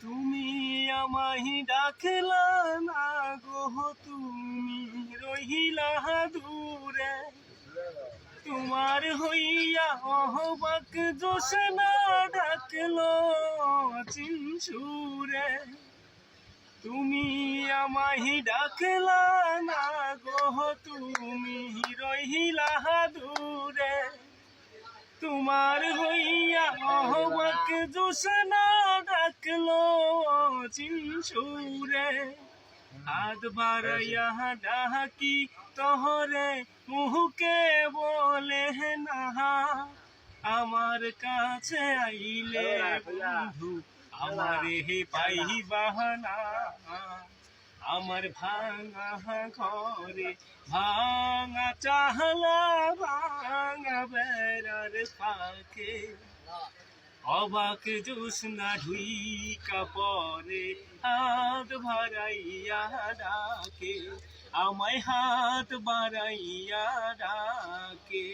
তুমি আমায় ডাকলা না গো, তুমি রহিলা দূরে। তোমার হইয়া অহবাক জোসনা ডাকলো চিনসুরে। তুমি আমায় ডাকলা না গো, তুমি রহিলা দূরে। তোমার হইয়া অহবাক জোসনা ডাকলো চিনসুরে। হাত বাড়াইয়া ডাকি তহরে, মুখে বলে না আমার কাছে আইলে বন্ধু আমারে পাইবা না। আমার ভাঙা ঘরে ভাঙা চাহলা, ভাঙা বেড়ার ফাঁকে অবাক জোসনা ঢুইকা পরে হাত বাড়াইয়া ডাকে, আমায় হাত বাড়াইয়া ডাকে।